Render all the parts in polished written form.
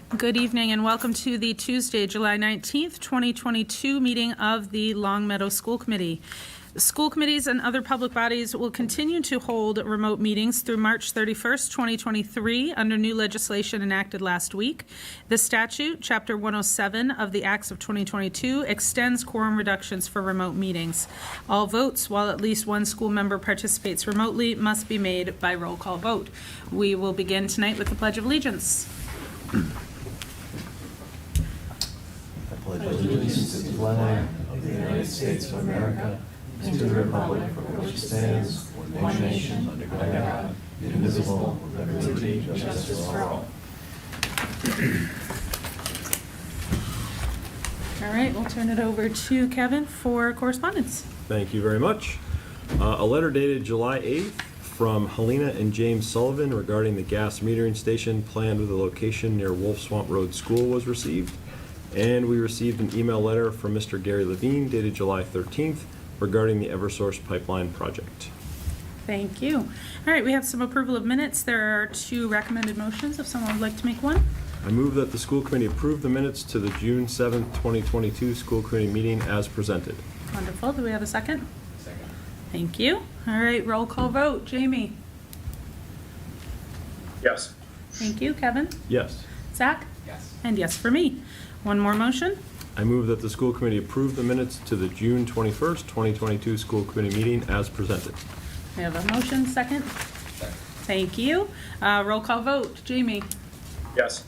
Good evening and welcome to the Tuesday, July 19th, 2022 meeting of the Long Meadow School Committee. School committees and other public bodies will continue to hold remote meetings through March 31st, 2023 under new legislation enacted last week. The statute, Chapter 107 of the Acts of 2022, extends quorum reductions for remote meetings. All votes, while at least one school member participates remotely, must be made by roll call vote. We will begin tonight with the Pledge of Allegiance. I pledge allegiance to the flag of the United States of America and to the republic for which it stands, one nation, under God, indivisible, with liberty and justice for all. All right, we'll turn it over to Kevin for correspondence. Thank you very much. A letter dated July 8th from Helena and James Sullivan regarding the gas metering station planned with a location near Wolf Swamp Road School was received. And we received an email letter from Mr. Gary Levine dated July 13th regarding the Eversource pipeline project. Thank you. All right, we have some approval of minutes. There are two recommended motions if someone would like to make one. I move that the school committee approve the minutes to the June 7th, 2022 school committee meeting as presented. Wonderful. Do we have a second? Second. Thank you. All right, roll call vote. Jamie? Yes. Thank you. Kevin? Yes. Zach? Yes. And yes for me. One more motion. I move that the school committee approve the minutes to the June 21st, 2022 school committee meeting as presented. We have a motion. Second? Second. Thank you. Roll call vote. Jamie? Yes.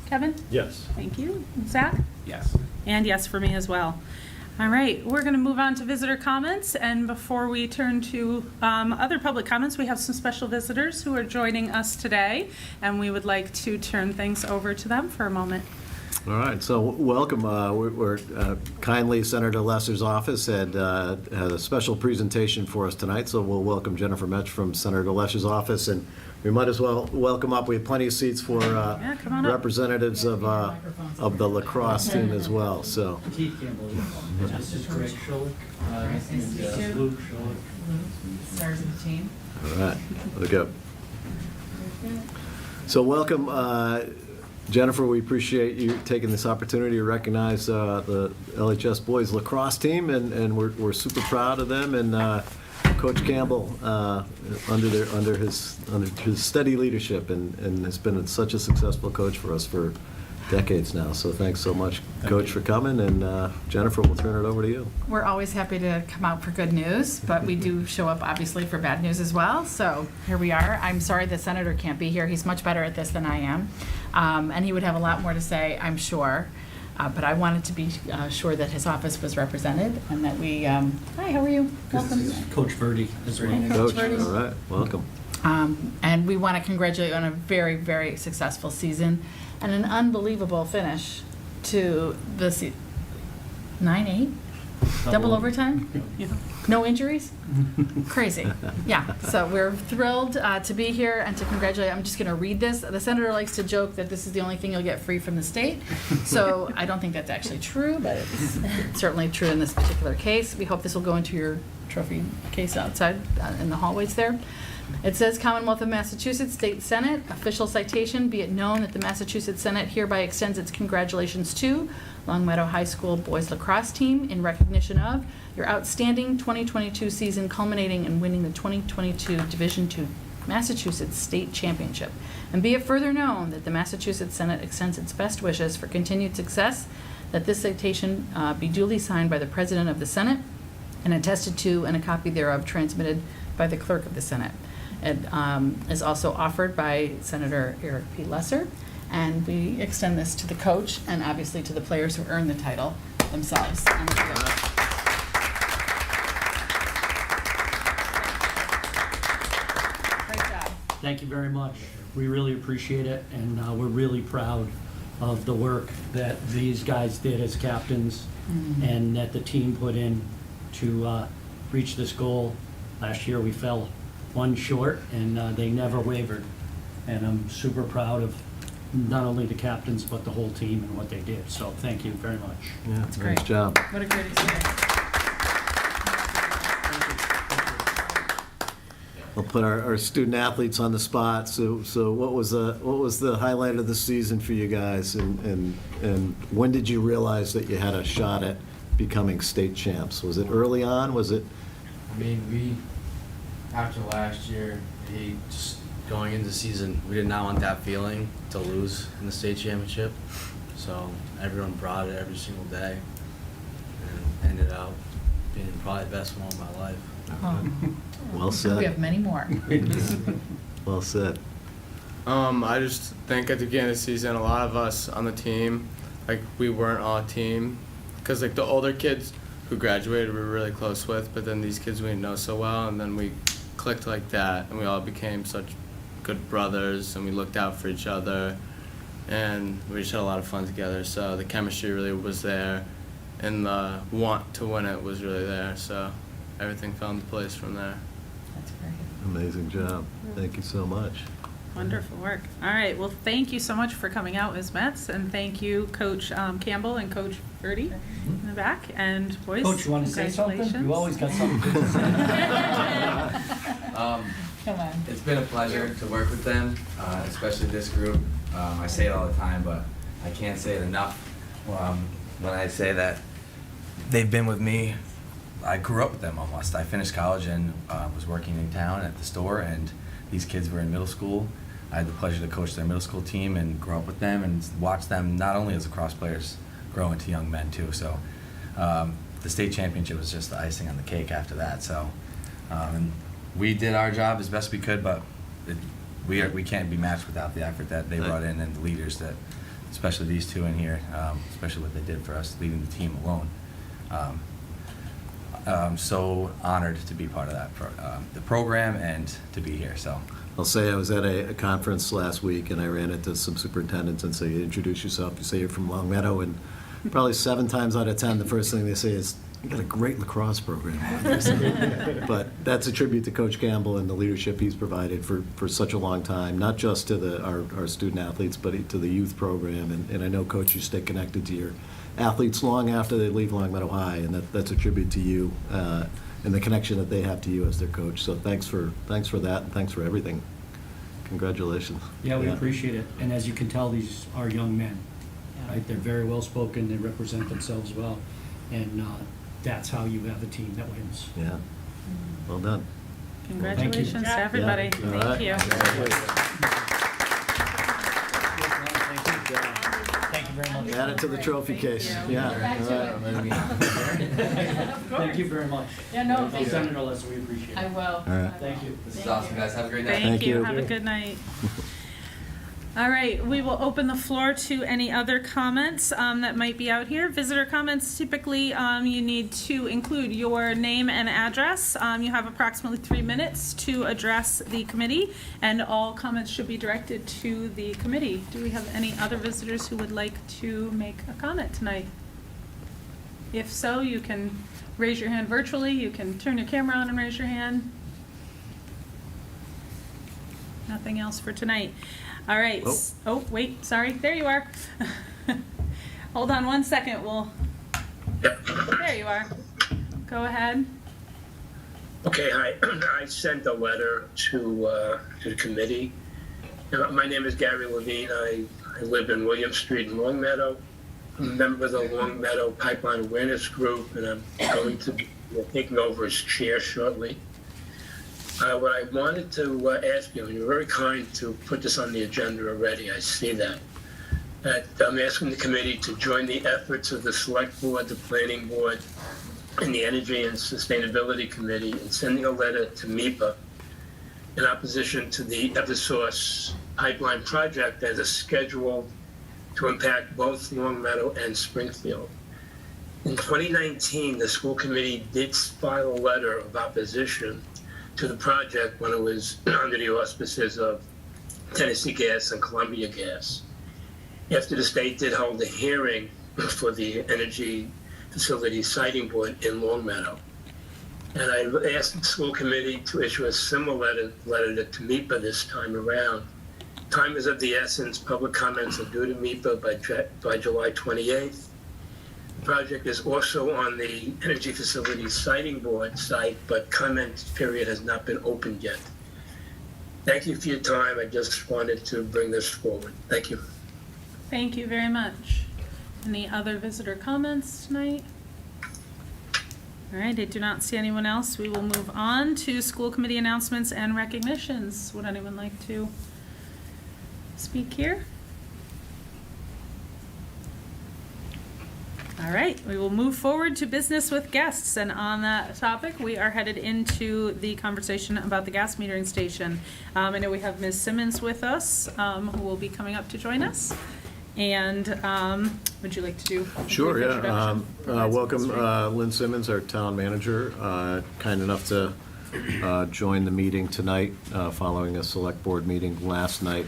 Kevin? Yes. Thank you. Zach? Yes. And yes for me as well. All right, we're going to move on to visitor comments. And before we turn to other public comments, we have some special visitors who are joining us today. And we would like to turn things over to them for a moment. All right, so welcome. We're kindly, Senator Lesser's office had a special presentation for us tonight, so we'll welcome Jennifer Metch from Senator Lesser's office, and we might as well welcome up. We have plenty of seats for come on up. representatives of the lacrosse team as well. So, Keith Campbell. This is Greg Schulich and Luke Schulich. Stars of the team. all right, we'll go. So welcome. Jennifer, we appreciate you taking this opportunity to recognize the LHS boys lacrosse team, and we're super proud of them. And Coach Campbell, under his steady leadership, and has been such a successful coach for us for decades now. So thanks so much, Coach, for coming. And Jennifer, we'll turn it over to you. We're always happy to come out for good news, but we do show up obviously for bad news as well. So here we are. I'm sorry the senator can't be here. He's much better at this than I am. And he would have a lot more to say, I'm sure. But I wanted to be sure that his office was represented and that we, hi, how are you? Welcome. Coach Verdi as well. Hi, Coach, Verdi. all right, welcome. And we want to congratulate you on a very, very successful season and an unbelievable finish to the 9-8? Double overtime? No injuries? Crazy. Yeah, so we're thrilled to be here and to congratulate. I'm just going to read this. The senator likes to joke that this is the only thing you'll get free from the state. So I don't think that's actually true, but it's certainly true in this particular case. We hope this will go into your trophy case outside in the hallways there. It says, Commonwealth of Massachusetts State Senate, official citation, be it known that the Massachusetts Senate hereby extends its congratulations to Long Meadow High School boys lacrosse team in recognition of your outstanding 2022 season culminating in winning the 2022 Division II Massachusetts State Championship. And be it further known that the Massachusetts Senate extends its best wishes for continued success, that this citation be duly signed by the President of the Senate and attested to and a copy thereof transmitted by the Clerk of the Senate. It is also offered by Senator Eric P. Lesser, and we extend this to the coach and obviously to the players who earned the title themselves. And great job. Thank you very much. We really appreciate it, and we're really proud of the work that these guys did as captains and that the team put in to reach this goal. Last year we fell one short, and they never wavered. And I'm super proud of not only the captains, but the whole team and what they did. So thank you very much. Yeah, That's nice great. job. What a great experience. I'll put our student athletes on the spot. So what was the highlight of the season for you guys, and when did you realize that you had a shot at becoming state champs? Was it early on? Was it? I mean, after last year, just going into the season, we did not want that feeling to lose in the state championship. So everyone brought it every single day, and ended up being probably the best one of my life. Oh. Well We said. have many more. Well said. I just think at the beginning of the season, a lot of us on the team, like, we weren't all a team. Because, like, the older kids who graduated we were really close with, but then these kids we didn't know so well, and then we clicked like that, and we all became such good brothers, and we looked out for each other, and we just had a lot of fun together. So the chemistry really was there, and the want to win it was really there. So everything fell into place from there. That's great. Amazing job. Thank you so much. Wonderful work. All right, well, thank you so much for coming out as Mets, and thank you, Coach Campbell and Coach Verdi in the back, and boys, Coach, you want to say something? congratulations. You always got something good to say. Come on. It's been a pleasure to work with them, especially this group. I say it all the time, but I can't say it enough when I say that they've been with me. I grew up with them almost. I finished college and was working in town at the store, and these kids were in middle school. I had the pleasure to coach their middle school team and grow up with them and watch them not only as lacrosse players grow into young men too. So the state championship was just the icing on the cake after that. So and we did our job as best we could, but we can't be matched without the effort that they brought in and the leaders that, especially these two in here, especially what they did for us leading the team alone. I'm so honored to be part of that the program and to be here. So I'll say I was at a conference last week, and I ran into some superintendents and say, you introduce yourself, you say you're from Long Meadow, and probably 7 times out of 10, the first thing they say is, you got a great lacrosse program. But that's a tribute to Coach Campbell and the leadership he's provided for such a long time, not just to our student athletes, but to the youth program. And I know, Coach, you stay connected to your athletes long after they leave Long Meadow High, and that's a tribute to you and the connection that they have to you as their coach. So thanks for that, and thanks for everything. Congratulations. Yeah, we appreciate it. And as you can tell, these are young men, right? They're very well spoken, they represent themselves well, and that's how you have a team that wins. Yeah. Well done. Congratulations to everybody. Yeah. All right. Thank you. Thank you very much. Add it to the trophy case. Yeah. All right. Thank you very much. Yeah, no, I'll thank send you. it to Leslie, we appreciate it. I will. All right. Thank you. this is awesome, guys. Have a great night. Thank you. you. Have a good night. All right, we will open the floor to any other comments that might be out here. Visitor comments, typically you need to include your name and address. You have approximately 3 minutes to address the committee, and all comments should be directed to the committee. Do we have any other visitors who would like to make a comment tonight? If so, you can raise your hand virtually. You can turn your camera on and raise your hand. Nothing else for tonight. All right. Oh. Oh, wait, sorry. There you are. Hold on 1 second. There you are. Go ahead. Okay, hi. I sent a letter to the committee. My name is Gary Levine. I live in William Street in Long Meadow. I'm a member of the Long Meadow Pipeline Awareness Group, and I'm going to be taking over as chair shortly. What I wanted to ask you, and you're very kind to put this on the agenda already, I see that I'm asking the committee to join the efforts of the Select Board, the Planning Board, and the Energy and Sustainability Committee in sending a letter to MEPA in opposition to the Eversource pipeline project that is scheduled to impact both Long Meadow and Springfield. In 2019, the school committee did file a letter of opposition to the project when it was under the auspices of Tennessee Gas and Columbia Gas. After the state did hold a hearing for the Energy Facility Siting Board in Long Meadow. And I asked the school committee to issue a similar letter to MEPA this time around. Time is of the essence. Public comments are due to MEPA by July 28th. The project is also on the Energy Facility Siting Board site, but comment period has not been opened yet. Thank you for your time. I just wanted to bring this forward. Thank you. Thank you very much. Any other visitor comments tonight? All right, I do not see anyone else. We will move on to school committee announcements and recognitions. Would anyone like to speak here? All right, we will move forward to business with guests, and on that topic, we are headed into the conversation about the gas metering station. I know we have Ms. Simmons with us, who will be coming up to join us. And would you like to do a brief Sure, yeah. introduction? Provide some Welcome, history? Lynn Simmons, our town manager, kind enough to join the meeting tonight following a select board meeting last night.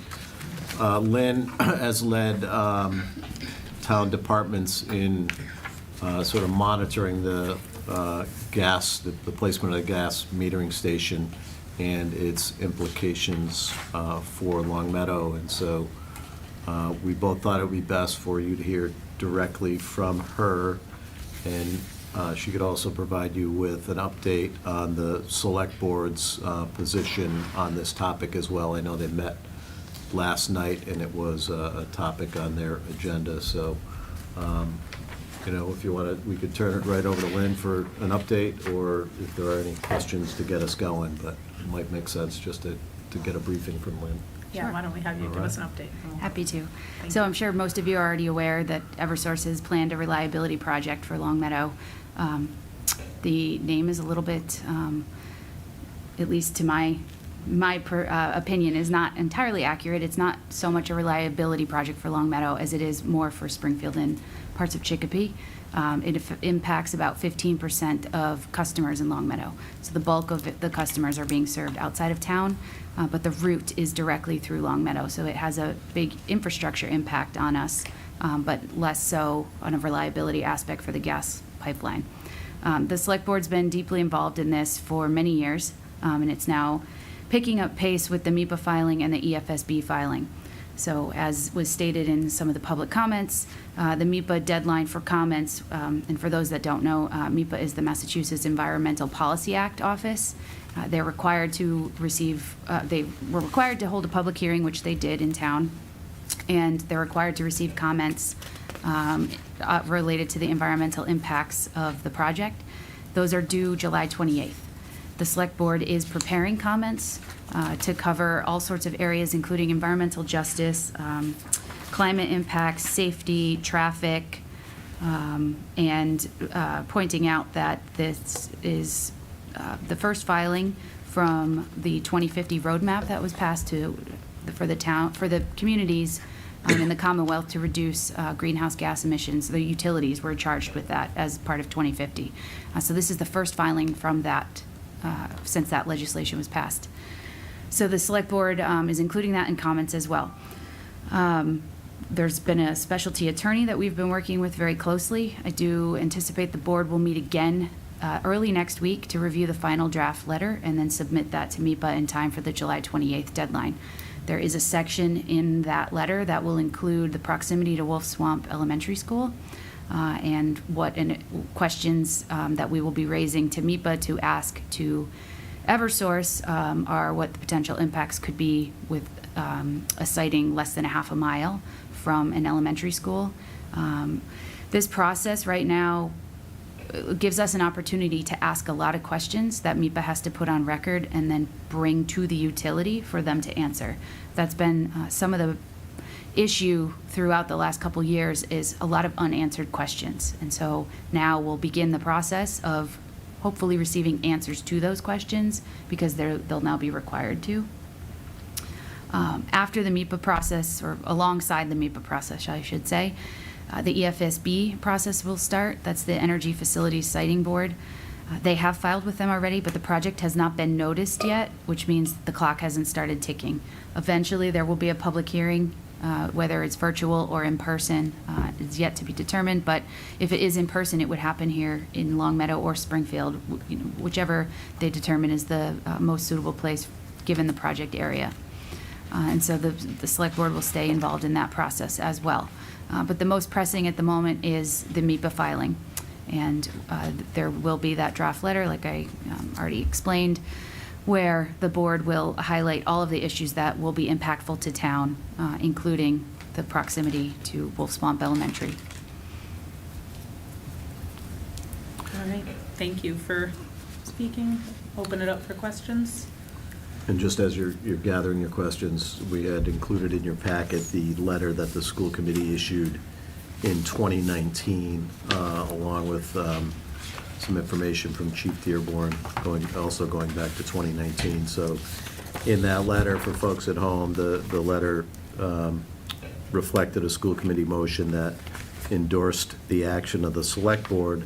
Lynn has led town departments in sort of monitoring the gas, the placement of the gas metering station and its implications for Long Meadow. And so we both thought it would be best for you to hear directly from her, and she could also provide you with an update on the select board's position on this topic as well. I know they met last night, and it was a topic on their agenda. So, if you want to, we could turn it right over to Lynn for an update, or if there are any questions to get us going, but it might make sense just to get a briefing from Lynn. Yeah, why don't we have you give us an update? Happy to. Thank So you. I'm sure most of you are already aware that Eversource has planned a reliability project for Long Meadow. The name is a little bit, at least to my opinion, is not entirely accurate. It's not so much a reliability project for Long Meadow as it is more for Springfield and parts of Chicopee. It impacts about 15% of customers in Long Meadow. So the bulk of the customers are being served outside of town, but the route is directly through Long Meadow. So it has a big infrastructure impact on us, but less so on a reliability aspect for the gas pipeline. The select board's been deeply involved in this for many years, and it's now picking up pace with the MEPA filing and the EFSB filing. So as was stated in some of the public comments, the MEPA deadline for comments, and for those that don't know, MEPA is the Massachusetts Environmental Policy Act office. They're required to receive, they were required to hold a public hearing, which they did in town, and they're required to receive comments related to the environmental impacts of the project. Those are due July 28th. The select board is preparing comments to cover all sorts of areas, including environmental justice, climate impacts, safety, traffic, and pointing out that this is the first filing from the 2050 roadmap that was passed for the communities in the Commonwealth to reduce greenhouse gas emissions. The utilities were charged with that as part of 2050. So this is the first filing from that since that legislation was passed. So the select board is including that in comments as well. There's been a specialty attorney that we've been working with very closely. I do anticipate the board will meet again early next week to review the final draft letter and then submit that to MEPA in time for the July 28th deadline. There is a section in that letter that will include the proximity to Wolf Swamp Elementary School and questions that we will be raising to MEPA to ask to Eversource are what the potential impacts could be with a siting less than a half a mile from an elementary school. This process right now gives us an opportunity to ask a lot of questions that MEPA has to put on record and then bring to the utility for them to answer. That's been some of the issue throughout the last couple years is a lot of unanswered questions. And so now we'll begin the process of hopefully receiving answers to those questions because they'll now be required to. After the MEPA process, or alongside the MEPA process, I should say, the EFSB process will start. That's the Energy Facilities Siting Board. They have filed with them already, but the project has not been noticed yet, which means the clock hasn't started ticking. Eventually, there will be a public hearing, whether it's virtual or in person, is yet to be determined. But if it is in person, it would happen here in Long Meadow or Springfield, whichever they determine is the most suitable place given the project area. And so the select board will stay involved in that process as well. But the most pressing at the moment is the MEPA filing. And there will be that draft letter, like I already explained. where the board will highlight all of the issues that will be impactful to town, including the proximity to Wolf Swamp Elementary. All right, thank you for speaking. Open it up for questions. And just as you're gathering your questions, we had included in your packet the letter that the school committee issued in 2019, along with some information from Chief Dearborn, also going back to 2019. So in that letter, for folks at home, the letter reflected a school committee motion that endorsed the action of the select board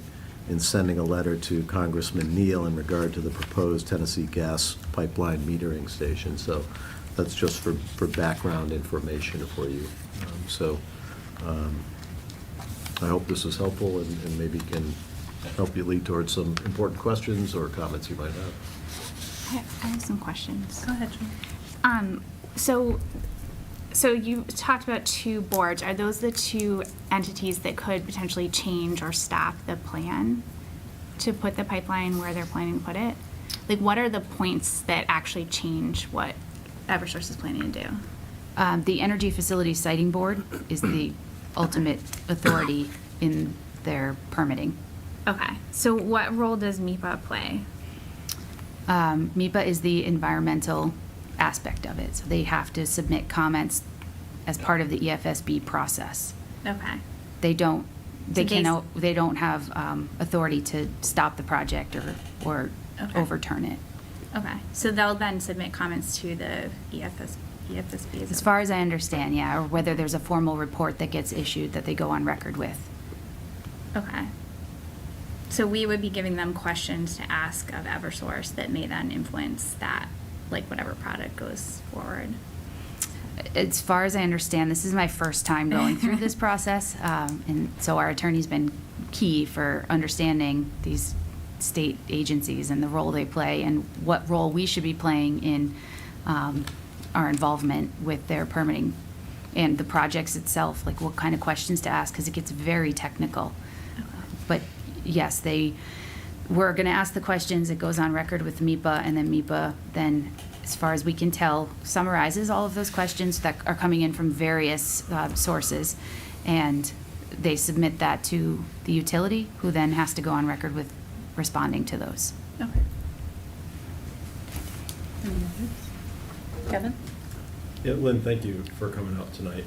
in sending a letter to Congressman Neal in regard to the proposed Tennessee gas pipeline metering station. So that's just for background information for you. I hope this was helpful and maybe can help you lead towards some important questions or comments you might have. I have some questions. Go ahead, Jen. So you talked about two boards. Are those the two entities that could potentially change or stop the plan to put the pipeline where they're planning to put it? Like, what are the points that actually change what Eversource is planning to do? The Energy Facilities Siting Board is the ultimate authority in their permitting. Okay. So what role does MIPA play? MIPA is the environmental aspect of it, so they have to submit comments as part of the EFSB process. Okay. They don't So they don't have authority to stop the project or Okay. overturn it. Okay. So they'll then submit comments to the EFSB. As far as I understand, yeah, or whether there's a formal report that gets issued that they go on record with. Okay. So we would be giving them questions to ask of Eversource that may then influence that, like whatever product goes forward. As far as I understand, this is my first time going through this process, and so our attorney's been key for understanding these state agencies and the role they play and what role we should be playing in our involvement with their permitting and the projects itself, like what kind of questions to ask, because it gets very technical. But yes, we're going to ask the questions. It goes on record with MIPA, and then MIPA then, as far as we can tell, summarizes all of those questions that are coming in from various sources, and they submit that to the utility, who then has to go on record with responding to those. Okay. Any others? Kevin? Yeah, Lynn, thank you for coming out tonight.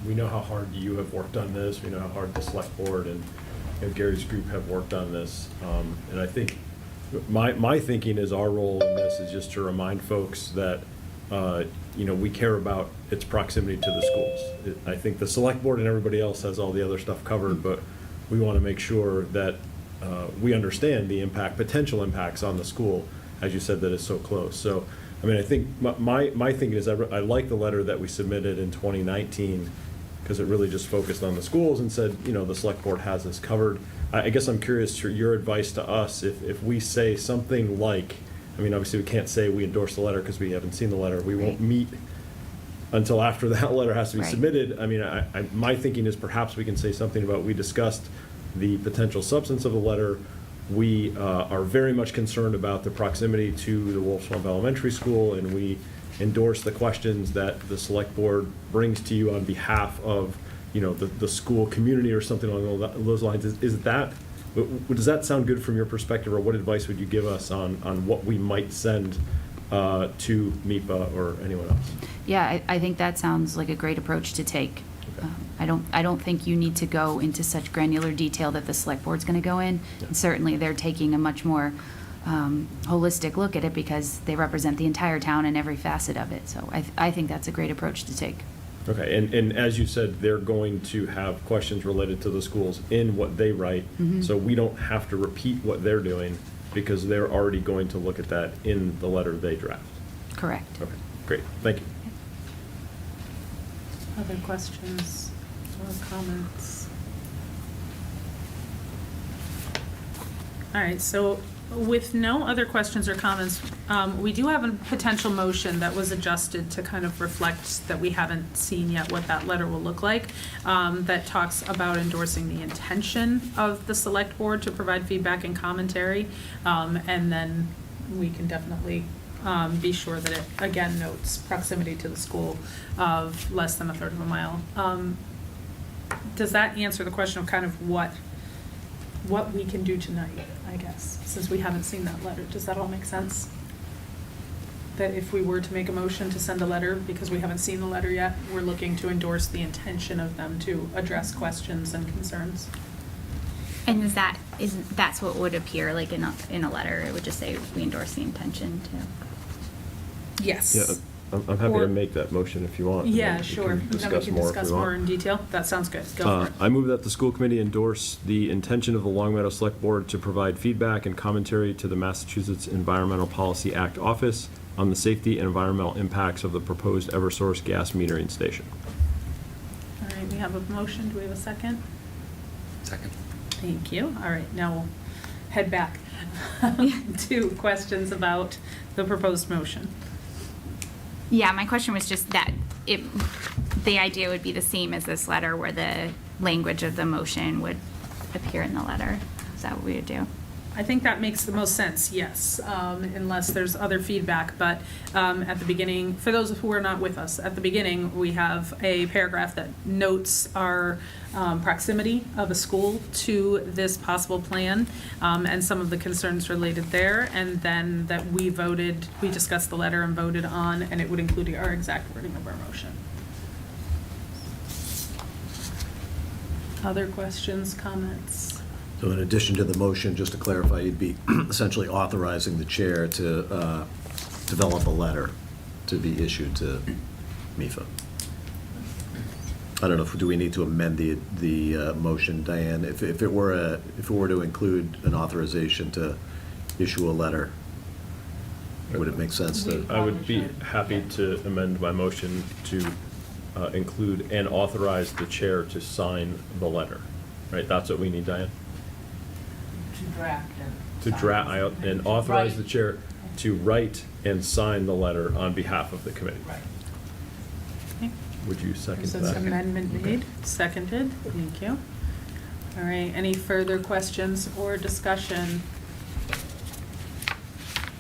We know how hard you have worked on this. We know how hard the select board and Gary's group have worked on this. And I think my thinking is our role in this is just to remind folks that, we care about its proximity to the schools. I think the select board and everybody else has all the other stuff covered, but we want to make sure that we understand the potential impacts on the school, as you said, that is so close. So, I mean, I think my thinking is I like the letter that we submitted in 2019 because it really just focused on the schools and said, the select board has this covered. I guess I'm curious for your advice to us if we say something like, I mean, obviously we can't say we endorse the letter because we haven't seen the letter. We won't meet until after that letter has to be Right. submitted. I mean, my thinking is perhaps we can say something about, we discussed the potential substance of the letter. We are very much concerned about the proximity to the Wolf Swamp Elementary School, and we endorse the questions that the select board brings to you on behalf of, the school community or something along those lines. Does that sound good from your perspective, or what advice would you give us on what we might send to MIPA or anyone else? Yeah, I think that sounds like a great approach to take. I don't think you need to go into such granular detail that the select board's going to go in. Yeah. And certainly, they're taking a much more holistic look at it because they represent the entire town and every facet of it. So I think that's a great approach to take. Okay, and as you said, they're going to have questions related to the schools in what they write, so we don't have to repeat what they're doing because they're already going to look at that in the letter they draft. Correct. Okay, great, thank you. Other questions or comments? All right, so with no other questions or comments, we do have a potential motion that was adjusted to kind of reflect that we haven't seen yet what that letter will look like, that talks about endorsing the intention of the select board to provide feedback and commentary, and then we can definitely be sure that it, again, notes proximity to the school of less than a third of a mile. Does that answer the question of kind of what we can do tonight, I guess, since we haven't seen that letter? Does that all make sense? That if we were to make a motion to send a letter, because we haven't seen the letter yet, we're looking to endorse the intention of them to address questions and concerns? And that's what would appear like in a letter? It would just say we endorse the intention to. Yes. Yeah, I'm happy Or- to make that motion if you want. and then Yeah, we sure. can Then we discuss can more if discuss we want. more in detail. That sounds good. Go for it. I move that the school committee endorse the intention of the Long Meadow Select Board to provide feedback and commentary to the Massachusetts Environmental Policy Act Office on the safety and environmental impacts of the proposed Eversource gas metering station. All right, we have a motion. Do we have a second? Second. Thank you. All right, now we'll head back to questions about the proposed motion. Yeah, my question was just that the idea would be the same as this letter, where the language of the motion would appear in the letter. Is that what we would do? I think that makes the most sense, yes, unless there's other feedback. But at the beginning, for those who are not with us, at the beginning, we have a paragraph that notes our proximity of a school to this possible plan and some of the concerns related there. And then that we discussed the letter and voted on, and it would include our exact wording of our motion. Other questions, comments? So in addition to the motion, just to clarify, you'd be essentially authorizing the chair to develop a letter to be issued to MIFA. I don't know, do we need to amend the motion, Diane? If it were to include an authorization to issue a letter, would it make sense to? I would be happy to amend my motion to include and authorize the chair to sign the letter. Right, that's what we need, Diane? To draft and authorize the chair to write and sign the letter on behalf of the committee. Okay. Would you second So it's that? amendment made, seconded, thank you. All right, any further questions or discussion?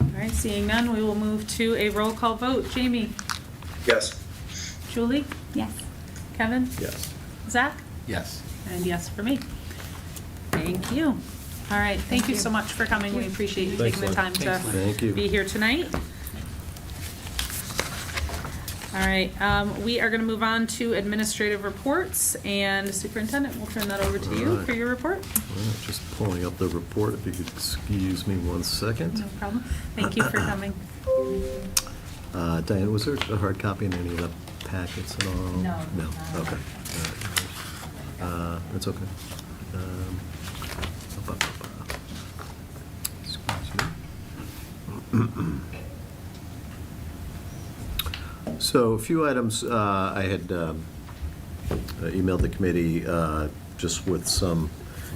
All right, seeing none, we will move to a roll call vote. Jamie? Yes. Julie? Yes. Kevin? Yes. Zach? Yes. And yes for me. Thank you. All right, thank you so much for coming. We appreciate you Thanks, taking the Lynn. time to Thank you. be here tonight. All right, we are going to move on to administrative reports, and Superintendent, we'll turn that over to you All right. for your report. All right, just pulling up the report, if you could excuse me 1 second. No problem. Thank you for coming. Diane, was there a hard copy in any of the packets at all? No. No, okay. All right. That's okay. Excuse me. So a few items, I had emailed the committee just with some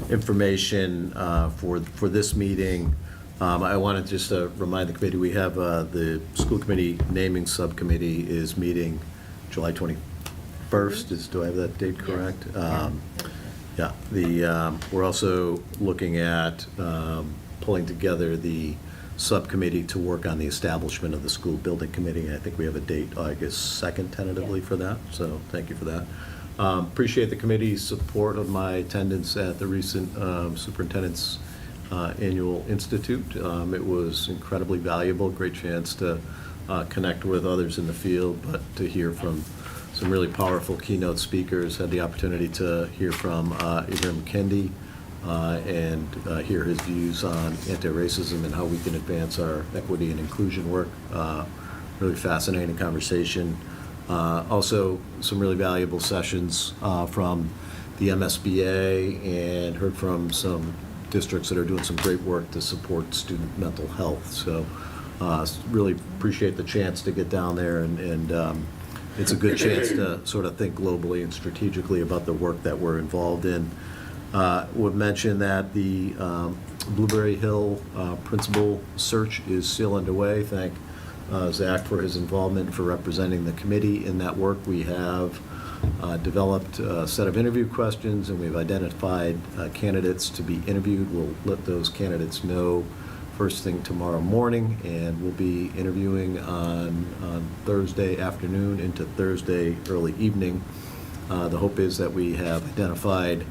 information for this meeting. I wanted just to remind the committee, we have the school committee naming subcommittee is meeting July 21st. Do I have that date correct? Yeah, we're also looking at pulling together the subcommittee to work on the establishment of the school building committee. I think we have a date, August 2nd tentatively for that, so thank you for that. Appreciate the committee's support of my attendance at the recent superintendent's annual institute. It was incredibly valuable, great chance to connect with others in the field, but to hear from some really powerful keynote speakers. Had the opportunity to hear from Ibram Kendi and hear his views on anti-racism and how we can advance our equity and inclusion work. Really fascinating conversation. Also, some really valuable sessions from the MSBA, and heard from some districts that are doing some great work to support student mental health. So really appreciate the chance to get down there, and it's a good chance to sort of think globally and strategically about the work that we're involved in. Would mention that the Blueberry Hill principal search is still underway. Thank Zach for his involvement, for representing the committee in that work. We have developed a set of interview questions, and we've identified candidates to be interviewed. We'll let those candidates know first thing tomorrow morning, and we'll be interviewing on Thursday afternoon into Thursday early evening. The hope is that we have identified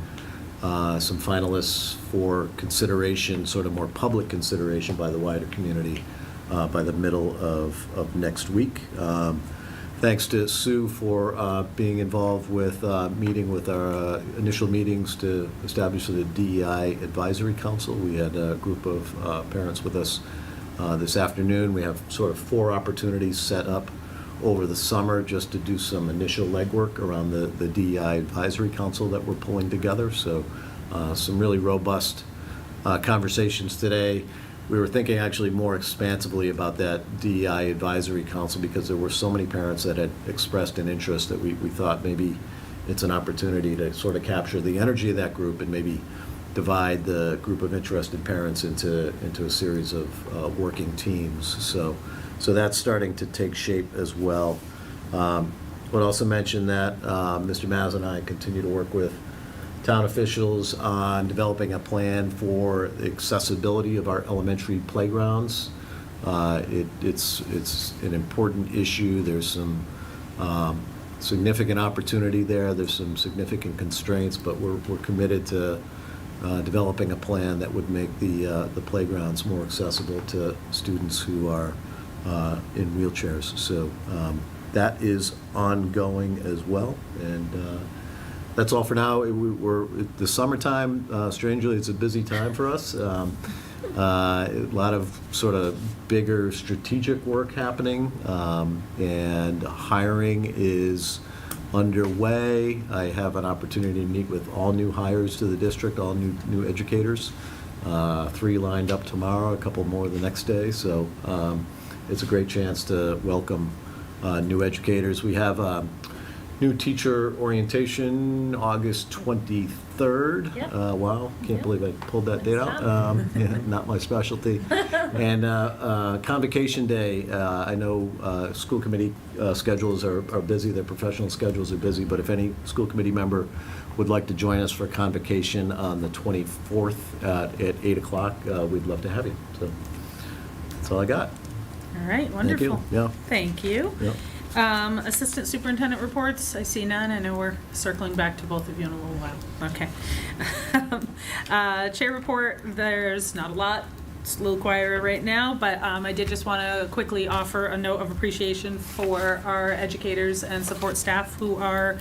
some finalists for consideration, sort of more public consideration by the wider community by the middle of next week. Thanks to Sue for being involved with meeting with our initial meetings to establish the DEI Advisory Council. We had a group of parents with us this afternoon. We have sort of 4 opportunities set up over the summer just to do some initial legwork around the DEI Advisory Council that we're pulling together. So some really robust conversations today. We were thinking actually more expansively about that DEI Advisory Council because there were so many parents that had expressed an interest that we thought maybe it's an opportunity to sort of capture the energy of that group and maybe divide the group of interested parents into a series of working teams. So that's starting to take shape as well. Would also mention that Mr. Maz and I continue to work with town officials on developing a plan for the accessibility of our elementary playgrounds. It's an important issue. There's some significant opportunity there. There's some significant constraints, but we're committed to developing a plan that would make the playgrounds more accessible to students who are in wheelchairs. So that is ongoing as well, and that's all for now. We're the summertime. Strangely, it's a busy time for us. A lot of sort of bigger strategic work happening, and hiring is underway. I have an opportunity to meet with all new hires to the district, all new educators. 3 lined up tomorrow, a couple more the next day. So it's a great chance to welcome new educators. We have new teacher orientation August 23rd. Yep. Wow, can't Yep. believe I pulled that date out. Yeah, not my specialty. And Convocation Day, I know school committee schedules are busy, their professional schedules are busy, but if any school committee member would like to join us for Convocation on the 24th at 8 o'clock, we'd love to have you. So that's all I got. All right, Thank you. wonderful. Yeah. Thank you. Yep. Assistant Superintendent reports, I see none. I know we're circling back to both of you in a little while. Okay. Chair report, there's not a lot. It's a little quieter right now, but I did just want to quickly offer a note of appreciation for our educators and support staff who are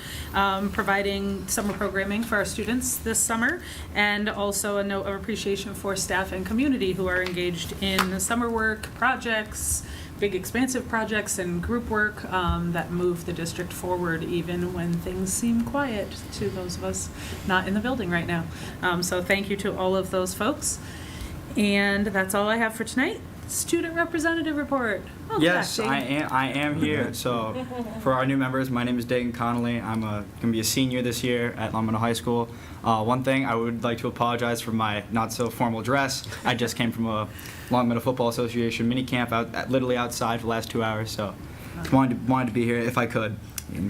providing summer programming for our students this summer, and also a note of appreciation for staff and community who are engaged in summer work, projects, big expansive projects and group work that move the district forward even when things seem quiet to those of us not in the building right now. So thank you to all of those folks. And that's all I have for tonight. Student representative report. Welcome Yes, back, Dayton. I am here. So for our new members, my name is Dayton Connolly. I'm going to be a senior this year at Long Meadow High School. One thing, I would like to apologize for my not so formal dress. I just came from a Long Meadow Football Association mini camp literally outside for the last 2 hours, so wanted to be here if I could.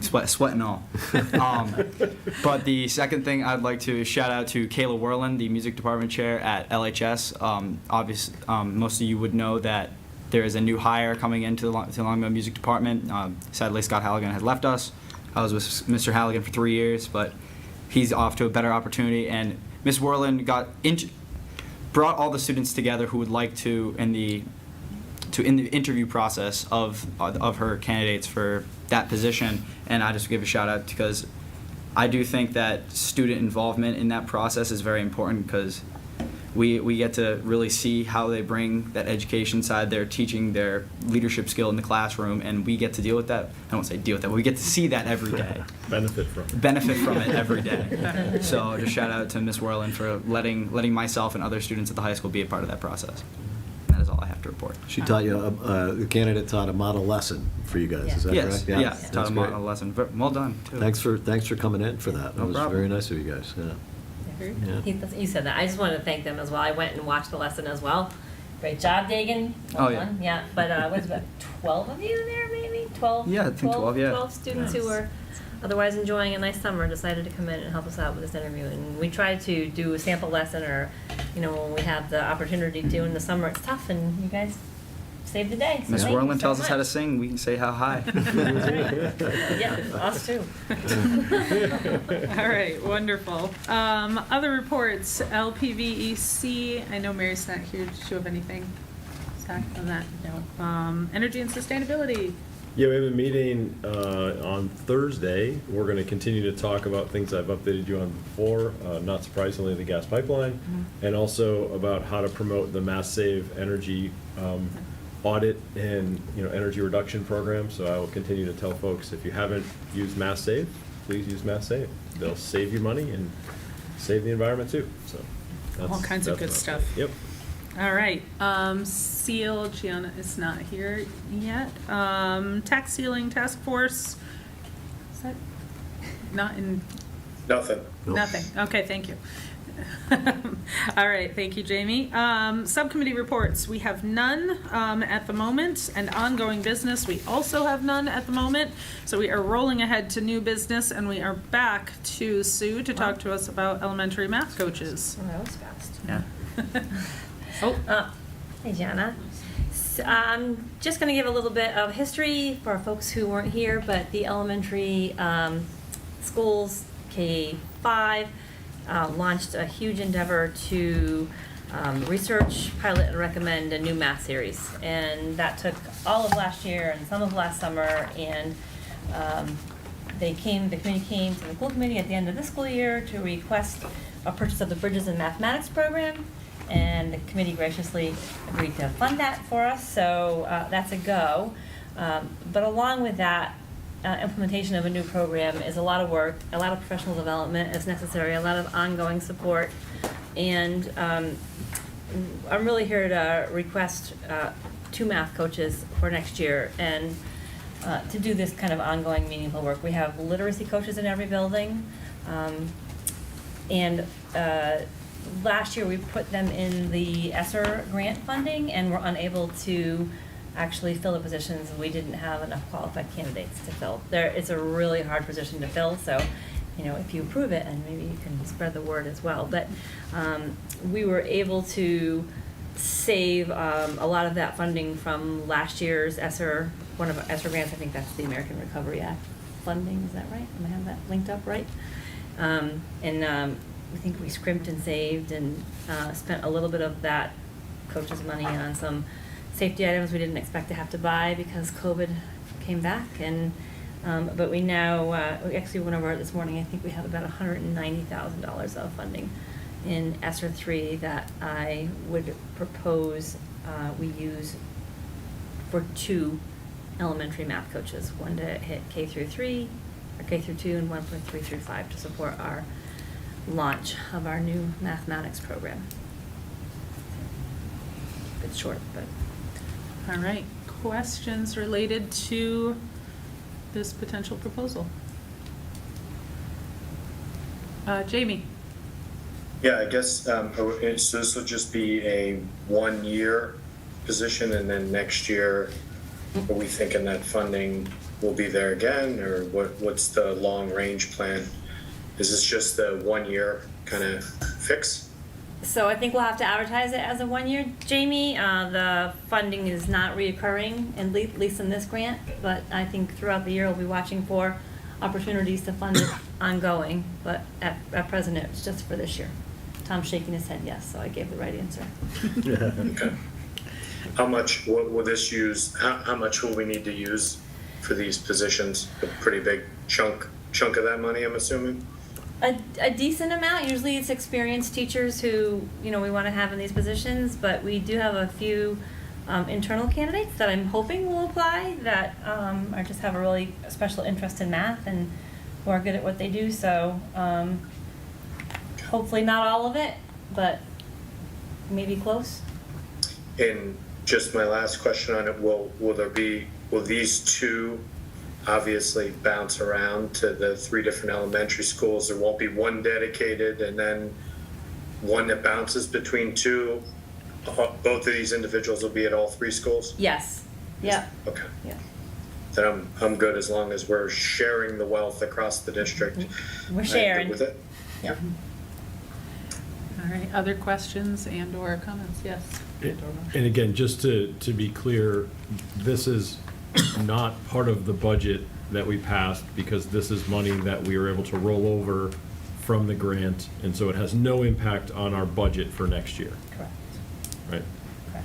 Sweat and all. But the second thing I'd like to shout out to Kayla Werland, the music department chair at LHS. Obviously, most of you would know that there is a new hire coming into the Long Meadow Music Department. Sadly, Scott Halligan had left us. I was with Mr. Halligan for 3 years, but he's off to a better opportunity. And Ms. Werland brought all the students together who would like to in the interview process of her candidates for that position. And I just give a shout out because I do think that student involvement in that process is very important, because we get to really see how they bring that education side, their teaching, their leadership skill in the classroom, and we get to deal with that. I don't say deal with that, but we get to see that every day. Benefit from it. Benefit from it every day. So just shout out to Ms. Werland for letting myself and other students at the high school be a part of that process. And that is all I have to report. She taught you, the candidate taught a model lesson for you guys, is that Yes, correct? yeah, That's taught a great. model lesson. Well done, too. Thanks for coming in for that. No That was problem. very nice of you guys, yeah. Yeah. You said that. I just wanted to thank them as well. I went and watched the lesson as well. Great job, Dagan. Well Oh, yeah. done. Yeah. But was about 12 of you there, maybe? 12? Yeah, I think 12, yeah. 12 students who were otherwise enjoying a nice summer, decided to come in and help us out with this interview. And we tried to do a sample lesson, or, you know, when we have the opportunity to in the summer, it's tough, and you guys saved the day. So Miss thank you Worland so tells us how to much. sing. We can say how high. Yeah, us too. All right, wonderful. Other reports, LPVEC, I know Mary's not here. Did you have anything, Zach, on that? No. Energy and sustainability. Yeah, we have a meeting on Thursday. We're going to continue to talk about things I've updated you on before, not surprisingly, the gas pipeline, and also about how to promote the Mass Save Energy audit and, you know, energy reduction program. So I will continue to tell folks, if you haven't used Mass Save, please use Mass Save. They'll save you money and save the environment too. So All kinds of good that's stuff. Yep. All right, seal, Gianna is not here yet. Tax ceiling task force, is that not in? Nothing. Nothing, okay, thank you. All right, thank you, Jamie. Subcommittee reports, we have none at the moment, and ongoing business, we also have none at the moment. So we are rolling ahead to new business, and we are back to Sue to talk to us about elementary math coaches. Oh, that was fast. Yeah. Hey, Gianna. So, I'm just going to give a little bit of history for folks who weren't here, but the elementary schools, K-5, launched a huge endeavor to research, pilot, and recommend a new math series. And that took all of last year and some of last summer, and the committee came to the school committee at the end of this school year to request a purchase of the Bridges in Mathematics program, and the committee graciously agreed to fund that for us, so that's a go. But along with that, implementation of a new program is a lot of work, a lot of professional development is necessary, a lot of ongoing support, and I'm really here to request 2 math coaches for next year, and to do this kind of ongoing meaningful work. We have literacy coaches in every building, and last year we put them in the ESSER grant funding and were unable to actually fill the positions. We didn't have enough qualified candidates to fill. It's a really hard position to fill, so, you know, if you approve it, and maybe you can spread the word as well. But we were able to save a lot of that funding from last year's ESSER, one of our ESSER grants. I think that's the American Recovery Act funding, is that right? Am I have that linked up right? I think we scrimped and saved and spent a little bit of that coach's money on some safety items we didn't expect to have to buy because COVID came back. And but we now, we actually went over it this morning, I think we have about $190,000 of funding in ESSER 3 that I would propose we use for 2 elementary math coaches, one to hit K through 3, or K through 2, and one for 3 through 5 to support our launch of our new mathematics program. It's short, but. All right, questions related to this potential proposal? Jamie? Yeah, I guess, so this will just be a 1-year position, and then next year, are we thinking that funding will be there again, or what's the long-range plan? Is this just the 1-year kind of fix? So I think we'll have to advertise it as a 1-year, Jamie. The funding is not reoccurring, at least in this grant, but I think throughout the year we'll be watching for opportunities to fund it ongoing, but at present it's just for this year. Tom's shaking his head yes, so I gave the right answer. Okay. How much will this use, how much will we need to use for these positions? A pretty big chunk of that money, I'm assuming? A decent amount. Usually it's experienced teachers who, you know, we want to have in these positions, but we do have a few internal candidates that I'm hoping will apply that are just have a really special interest in math and who are good at what they do. So hopefully not all of it, but maybe close. And just my last question on it, will these 2 obviously bounce around to the 3 different elementary schools? There won't be one dedicated and then one that bounces between 2. Both of these individuals will be at all 3 schools? Yes. Yeah. Okay. Yeah. then I'm good as long as we're sharing the wealth across the district. We're I'm sharing. good with it. Yep. All right, other questions and/or comments? Yes. And again, just to be clear, this is not part of the budget that we passed because this is money that we were able to roll over from the grant, and so it has no impact on our budget for next year. Correct. Right?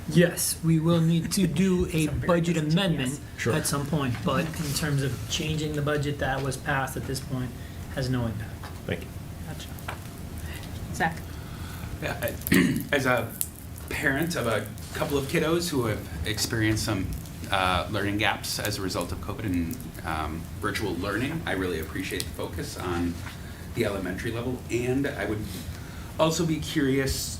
Yes, we will need to do a budget amendment Sure. at some point, but in terms of changing the budget that was passed at this point, has no impact. Thank you. Gotcha. Zach? Yeah, as a parent of a couple of kiddos who have experienced some learning gaps as a result of COVID and virtual learning, I really appreciate the focus on the elementary level. And I would also be curious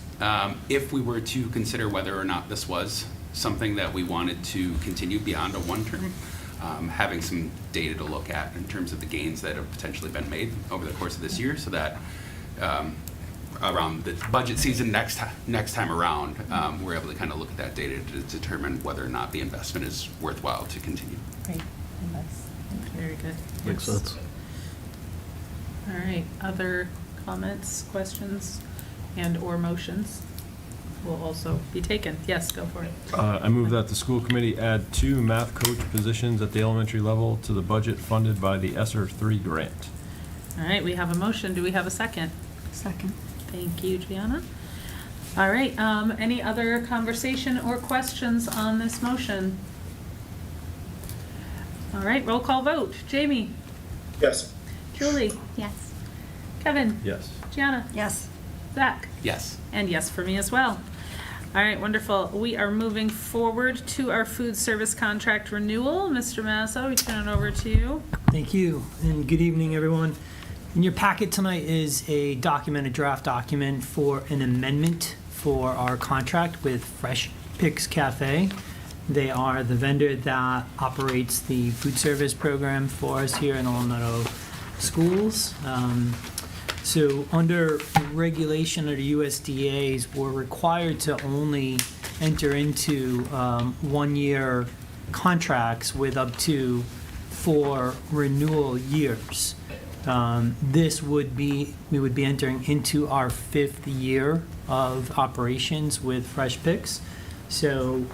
if we were to consider whether or not this was something that we wanted to continue beyond a one term, having some data to look at in terms of the gains that have potentially been made over the course of this year, so that around the budget season next time around, we're able to kind of look at that data to determine whether or not the investment is worthwhile to continue. Great. Very good. Makes Yes. sense. All right, other comments, questions, and/or motions will also be taken. Yes, go for it. I move that the school committee add 2 math coach positions at the elementary level to the budget funded by the ESSER 3 grant. All right, we have a motion. Do we have a second? Second. Thank you, Gianna. All right, any other conversation or questions on this motion? All right, roll call vote. Jamie? Yes. Julie? Yes. Kevin? Yes. Gianna? Yes. Zach? Yes. And yes for me as well. All right, wonderful. We are moving forward to our food service contract renewal. Mr. Massa, we turn it over to you. Thank you, and good evening, everyone. In your packet tonight is a draft document for an amendment for our contract with Fresh Picks Cafe. They are the vendor that operates the food service program for us here in the Long Meadow schools. So under regulation of the USDA's, we're required to only enter into 1-year contracts with up to 4 renewal years. We would be entering into our 5th year of operations with Fresh Picks. So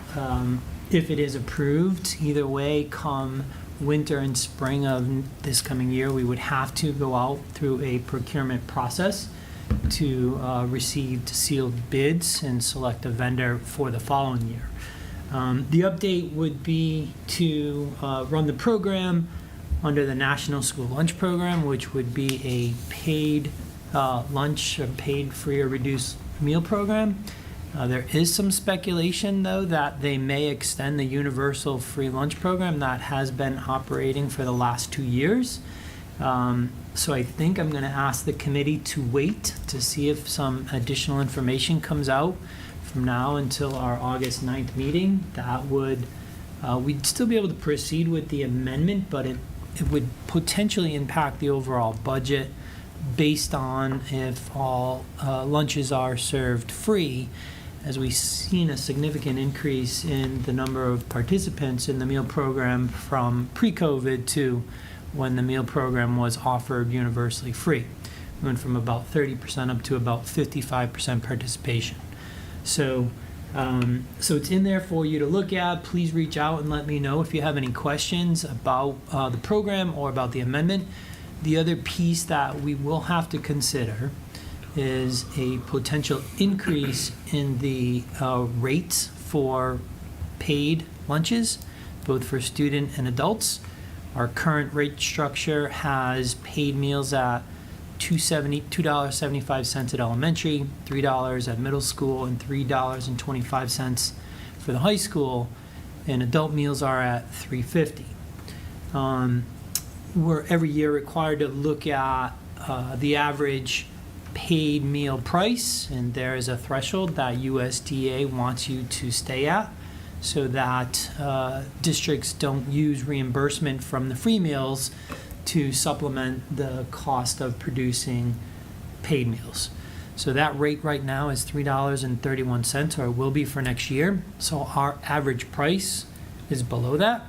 if it is approved, either way, come winter and spring of this coming year, we would have to go out through a procurement process to receive sealed bids and select a vendor for the following year. The update would be to run the program under the National School Lunch Program, which would be a paid lunch, a paid free or reduced meal program. There is some speculation, though, that they may extend the universal free lunch program that has been operating for the last 2 years. So I think I'm going to ask the committee to wait to see if some additional information comes out from now until our August 9th meeting. That would, we'd still be able to proceed with the amendment, but it would potentially impact the overall budget based on if all lunches are served free, as we've seen a significant increase in the number of participants in the meal program from pre-COVID to when the meal program was offered universally free. We went from about 30% up to about 55% participation. So it's in there for you to look at. Please reach out and let me know if you have any questions about the program or about the amendment. The other piece that we will have to consider is a potential increase in the rates for paid lunches, both for student and adults. Our current rate structure has paid meals at $2.75 at elementary, $3 at middle school, and $3.25 for the high school, and adult meals are at $3.50. We're every year required to look at the average paid meal price, and there is a threshold that USDA wants you to stay at so that districts don't use reimbursement from the free meals to supplement the cost of producing paid meals. So that rate right now is $3.31, or it will be for next year. So our average price is below that.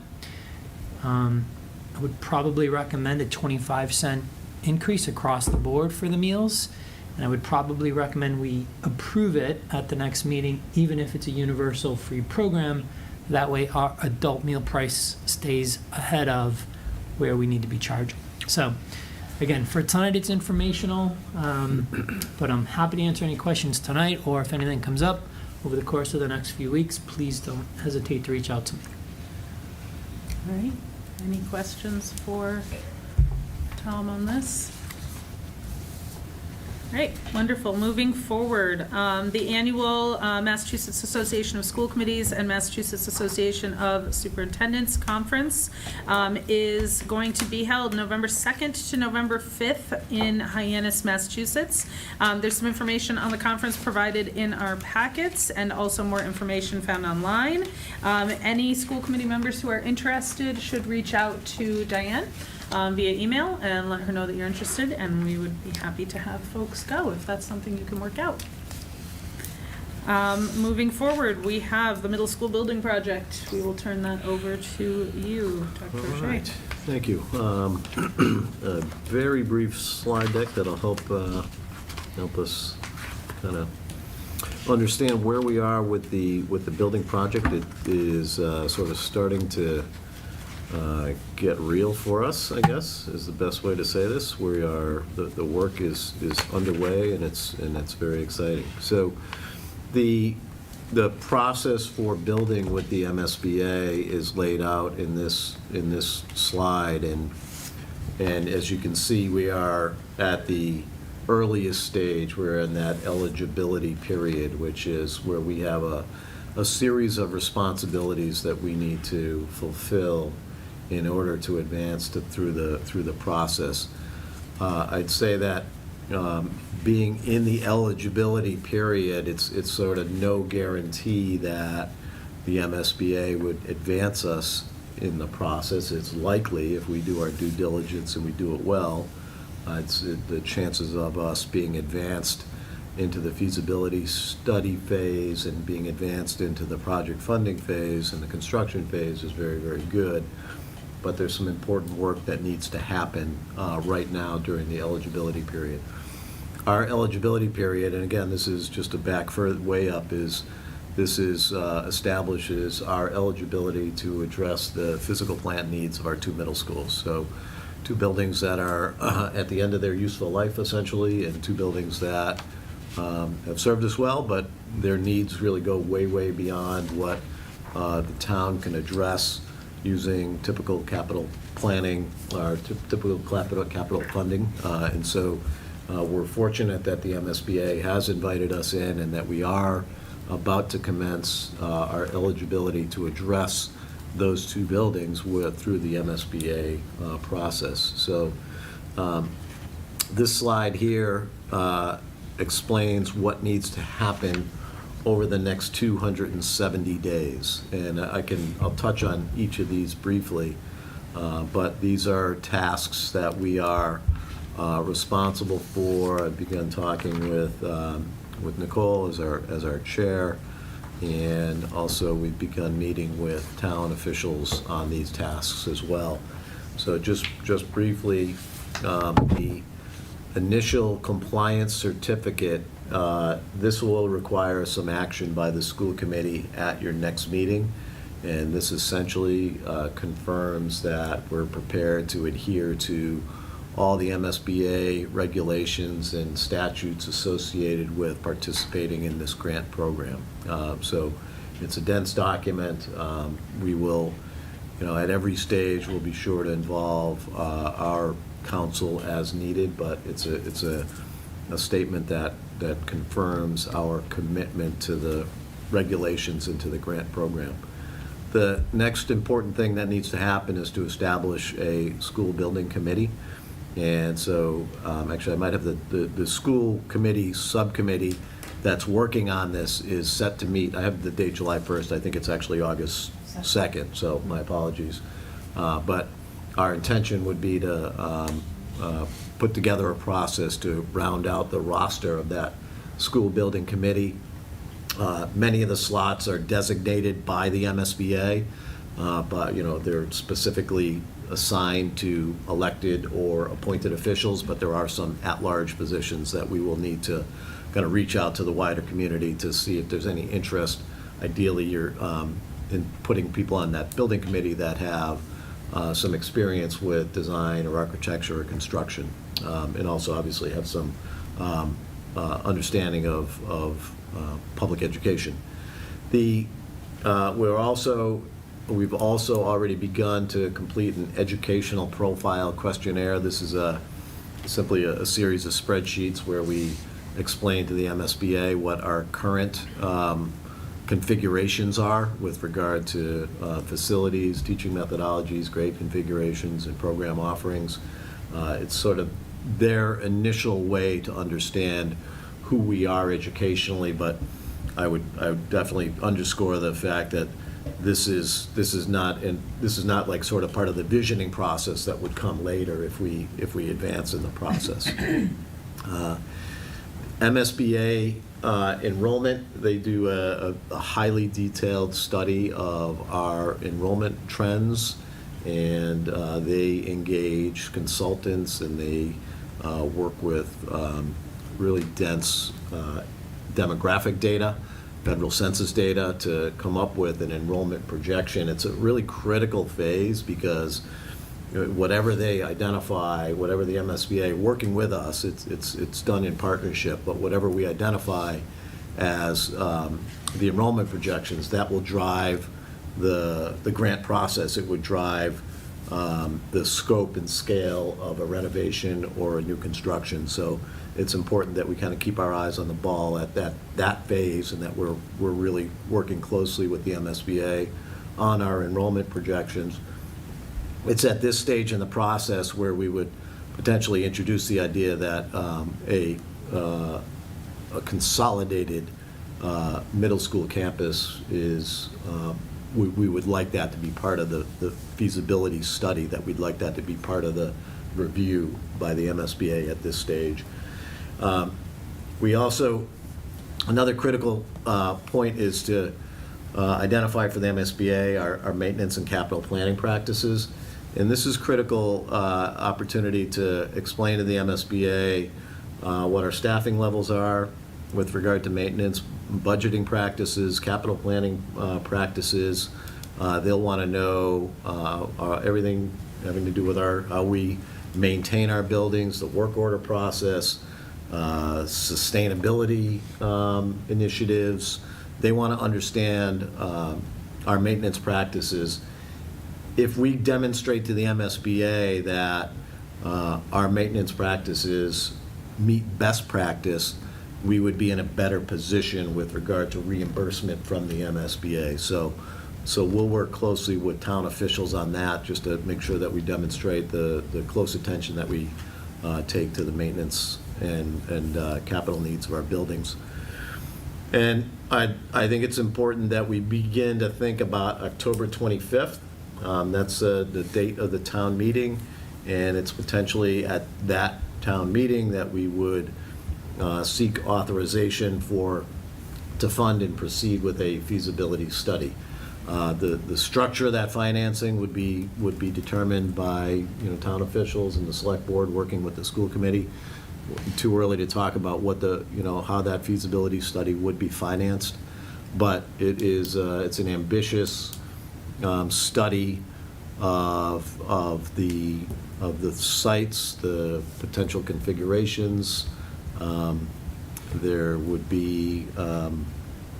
I would probably recommend a 25-cent increase across the board for the meals. And I would probably recommend we approve it at the next meeting, even if it's a universal free program. That way our adult meal price stays ahead of where we need to be charging. So again, for tonight, it's informational, but I'm happy to answer any questions tonight, or if anything comes up over the course of the next few weeks, please don't hesitate to reach out to me. All right, any questions for Tom on this? All right, wonderful. Moving forward, the annual Massachusetts Association of School Committees and Massachusetts Association of Superintendents Conference is going to be held November 2nd to November 5th in Hyannis, Massachusetts. There's some information on the conference provided in our packets, and also more information found online. Any school committee members who are interested should reach out to Diane via email and let her know that you're interested, and we would be happy to have folks go if that's something you can work out. Moving forward, we have the middle school building project. We will turn that over to you, Dr. All O'Shea. right, thank you. A very brief slide deck that'll help us kind of understand where we are with the building project. It is sort of starting to get real for us, I guess, is the best way to say this. We are, the work is underway, and it's very exciting. So the process for building with the MSBA is laid out in this slide, and as you can see, we are at the earliest stage. We're in that eligibility period, which is where we have a series of responsibilities that we need to fulfill in order to advance through the process. I'd say that being in the eligibility period, it's sort of no guarantee that the MSBA would advance us in the process. It's likely, if we do our due diligence and we do it well, the chances of us being advanced into the feasibility study phase and being advanced into the project funding phase and the construction phase is very, very good. But there's some important work that needs to happen right now during the eligibility period. Our eligibility period, and again, this is just a back way up, establishes our eligibility to address the physical plant needs of our two middle schools. So 2 buildings that are at the end of their useful life, essentially, and 2 buildings that have served us well, but their needs really go way, way beyond what the town can address using typical capital planning or typical capital funding. And so we're fortunate that the MSBA has invited us in, and that we are about to commence our eligibility to address those 2 buildings through the MSBA process. So this slide here explains what needs to happen over the next 270 days. And I'll touch on each of these briefly, but these are tasks that we are responsible for. I've begun talking with Nicole as our chair, and also we've begun meeting with town officials on these tasks as well. So just briefly, the initial compliance certificate, this will require some action by the school committee at your next meeting, and this essentially confirms that we're prepared to adhere to all the MSBA regulations and statutes associated with participating in this grant program. So it's a dense document. We will, at every stage, we'll be sure to involve our council as needed, but it's a statement that confirms our commitment to the regulations and to the grant program. The next important thing that needs to happen is to establish a school building committee. And so, actually, I might have the school committee subcommittee that's working on this is set to meet. I have the date July 1st. I think it's actually August 2nd, so my apologies. But our intention would be to put together a process to round out the roster of that school building committee. Many of the slots are designated by the MSBA. but, they're specifically assigned to elected or appointed officials, but there are some at-large positions that we will need to kind of reach out to the wider community to see if there's any interest. Ideally, you're in putting people on that building committee that have some experience with design or architecture or construction, and also obviously have some understanding of public education. We've also already begun to complete an educational profile questionnaire. This is simply a series of spreadsheets where we explain to the MSBA what our current configurations are with regard to facilities, teaching methodologies, grade configurations, and program offerings. It's sort of their initial way to understand who we are educationally, but I would definitely underscore the fact that this is not like sort of part of the visioning process that would come later if we advance in the process. MSBA enrollment, they do a highly detailed study of our enrollment trends, and they engage consultants, and they work with really dense demographic data, federal census data, to come up with an enrollment projection. It's a really critical phase because whatever they identify, whatever the MSBA working with us, it's done in partnership, but whatever we identify as the enrollment projections, that will drive the grant process. It would drive the scope and scale of a renovation or a new construction. So it's important that we kind of keep our eyes on the ball at that phase, and that we're really working closely with the MSBA on our enrollment projections. It's at this stage in the process where we would potentially introduce the idea that a consolidated middle school campus is, we would like that to be part of the feasibility study, that we'd like that to be part of the review by the MSBA at this stage. We also, another critical point is to identify for the MSBA our maintenance and capital planning practices. And this is critical opportunity to explain to the MSBA what our staffing levels are with regard to maintenance, budgeting practices, capital planning practices. They'll want to know everything having to do with how we maintain our buildings, the work order process, sustainability initiatives. They want to understand our maintenance practices. If we demonstrate to the MSBA that our maintenance practices meet best practice, we would be in a better position with regard to reimbursement from the MSBA. So we'll work closely with town officials on that, just to make sure that we demonstrate the close attention that we take to the maintenance and capital needs of our buildings. And I think it's important that we begin to think about October 25th. That's the date of the town meeting, and it's potentially at that town meeting that we would seek authorization to fund and proceed with a feasibility study. The structure of that financing would be determined by town officials and the select board working with the school committee. Too early to talk about what how that feasibility study would be financed, but it's an ambitious study of the sites, the potential configurations. There would be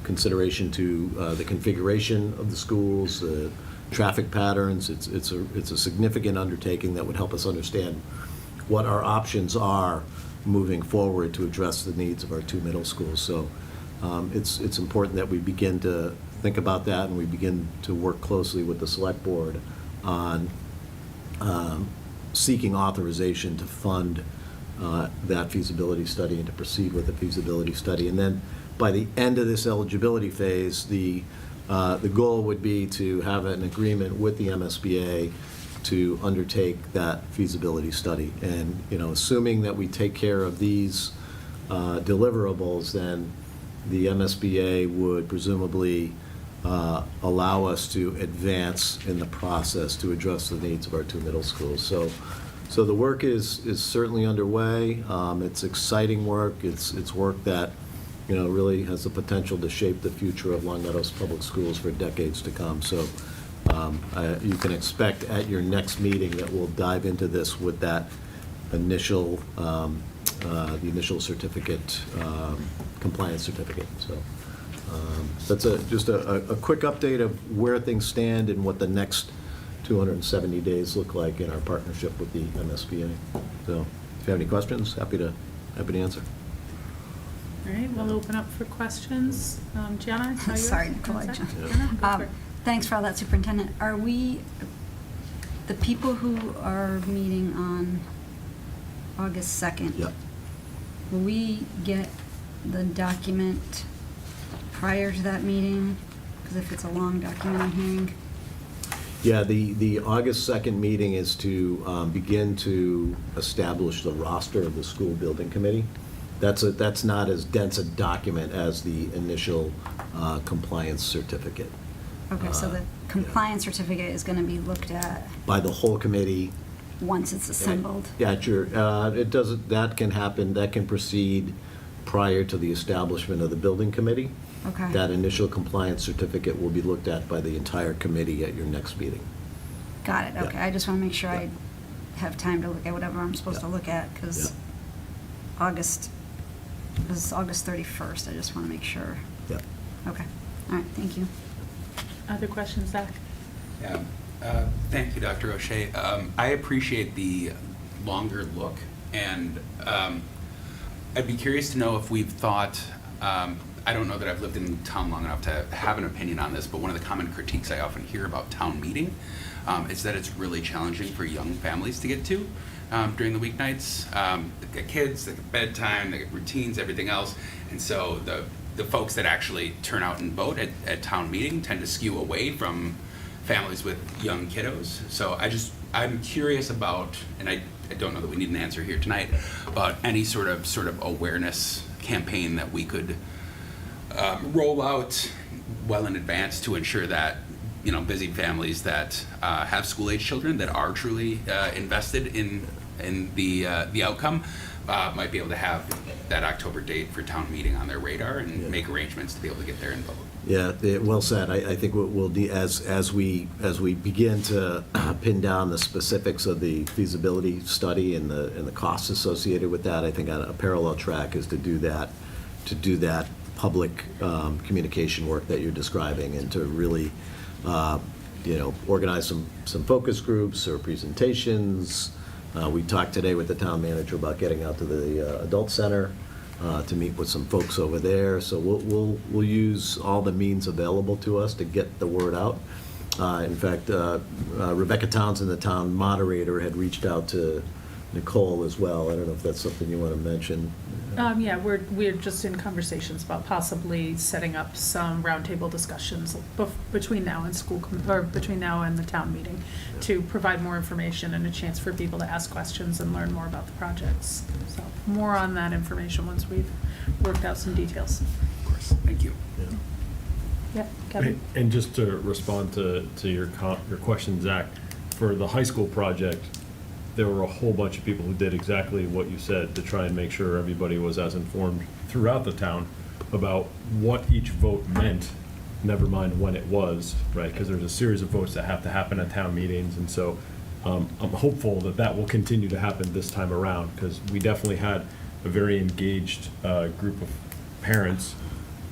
consideration to the configuration of the schools, the traffic patterns. It's a significant undertaking that would help us understand what our options are moving forward to address the needs of our two middle schools. So it's important that we begin to think about that, and we begin to work closely with the select board on seeking authorization to fund that feasibility study and to proceed with the feasibility study. And then by the end of this eligibility phase, the goal would be to have an agreement with the MSBA to undertake that feasibility study. And assuming that we take care of these deliverables, then the MSBA would presumably allow us to advance in the process to address the needs of our two middle schools. So the work is certainly underway. It's exciting work. It's work that, you know, really has the potential to shape the future of Long Meadows Public Schools for decades to come. So you can expect at your next meeting that we'll dive into this with that initial, the initial certificate, compliance certificate. So that's just a quick update of where things stand and what the next 270 days look like in our partnership with the MSBA. So if you have any questions, happy to answer. All right, we'll open up for questions. Gianna, how are you? Sorry, Nicole. I jumped. Go for it. Thanks for all that, Superintendent. Are we, the people who are meeting on August 2nd, Yep. will we get the document prior to that meeting? Because if it's a long document I'm hearing. Yeah, the August 2nd meeting is to begin to establish the roster of the school building committee. That's not as dense a document as the initial compliance certificate. Okay, so the compliance certificate is going to be looked at By the whole committee. once it's assembled. Yeah, sure. It doesn't, that can happen, that can proceed prior to the establishment of the building committee. Okay. That initial compliance certificate will be looked at by the entire committee at your next meeting. Got it, Yeah. okay. I just want to make sure I have time to look at whatever I'm supposed to look at, because August 31st. I just want to make sure. Yeah. Okay, all right, thank you. Other questions, Zach? Yeah. Thank you, Dr. O'Shea. I appreciate the longer look, and I'd be curious to know if we've thought, I don't know that I've lived in town long enough to have an opinion on this, but one of the common critiques I often hear about town meeting is that it's really challenging for young families to get to during the weeknights. They get kids, they get bedtime, they get routines, everything else, and so the folks that actually turn out and vote at town meeting tend to skew away from families with young kiddos. So I'm curious about, and I don't know that we need an answer here tonight, about any sort of awareness campaign that we could roll out well in advance to ensure that, you know, busy families that have school-age children that are truly invested in the outcome might be able to have that October date for town meeting on their radar and make arrangements to be able to get there and vote. Yeah, well said. I think we'll as we begin to pin down the specifics of the feasibility study and the costs associated with that, I think a parallel track is to do that public communication work that you're describing, and to really organize some focus groups or presentations. We talked today with the town manager about getting out to the adult center to meet with some folks over there. So we'll use all the means available to us to get the word out. In fact, Rebecca Townsend, the town moderator, had reached out to Nicole as well. I don't know if that's something you want to mention. Yeah, we're just in conversations about possibly setting up some roundtable discussions between now and between now and the town meeting, to provide more information and a chance for people to ask questions and learn more about the projects. So more on that information once we've worked out some details. Of course, thank you. Yeah, Kevin? And just to respond to your question, Zach, for the high school project, there were a whole bunch of people who did exactly what you said to try and make sure everybody was as informed throughout the town about what each vote meant, never mind when it was, right? Because there's a series of votes that have to happen at town meetings, and so I'm hopeful that will continue to happen this time around, because we definitely had a very engaged group of parents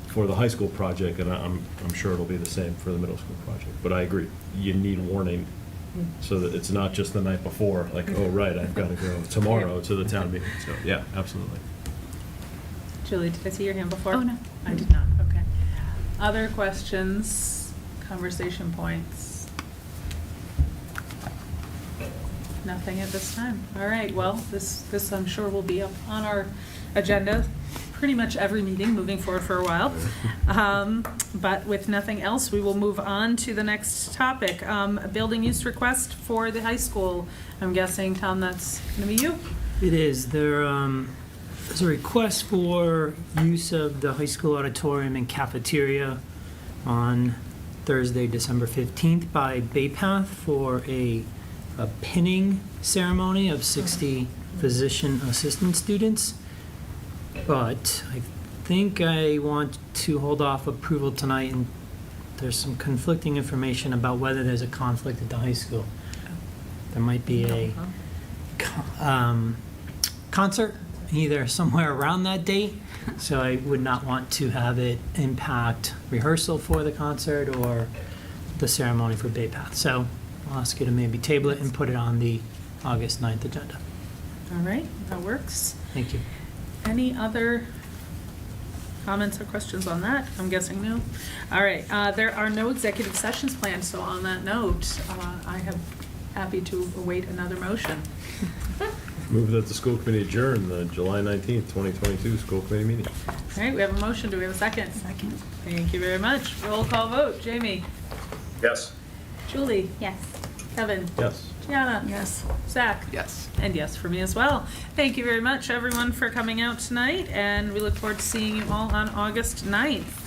for the high school project, and I'm sure it'll be the same for the middle school project. But I agree, you need warning, so that it's not just the night before, like, oh, right, I've got to go tomorrow to the town meeting. So, yeah, absolutely. Julie, did I see your hand before? Oh, no. I did not, okay. Other questions, conversation points? Nothing at this time. All right, well, this I'm sure will be up on our agenda pretty much every meeting moving forward for a while. But with nothing else, we will move on to the next topic. A building use request for the high school. I'm guessing, Tom, that's going to be you? It is. There's a request for use of the high school auditorium and cafeteria on Thursday, December 15th by Bay Path for a pinning ceremony of 60 physician assistant students. But I think I want to hold off approval tonight, and there's some conflicting information about whether there's a conflict at the high school. There might be a concert either somewhere around that date, so I would not want to have it impact rehearsal for the concert or the ceremony for Bay Path. So I'll ask you to maybe table it and put it on the August 9th agenda. All right, that works. Thank you. Any other comments or questions on that? I'm guessing no. All right, there are no executive sessions planned, so on that note, I am happy to await another motion. Move that the school committee adjourn the July 19th, 2022 school committee meeting. All right, we have a motion. Do we have a second? Second. Thank you very much. Roll call vote. Jamie? Yes. Julie? Yes. Kevin? Yes. Gianna? Yes. Zach? Yes. And yes for me as well. Thank you very much, everyone, for coming out tonight, and we look forward to seeing you all on August 9th.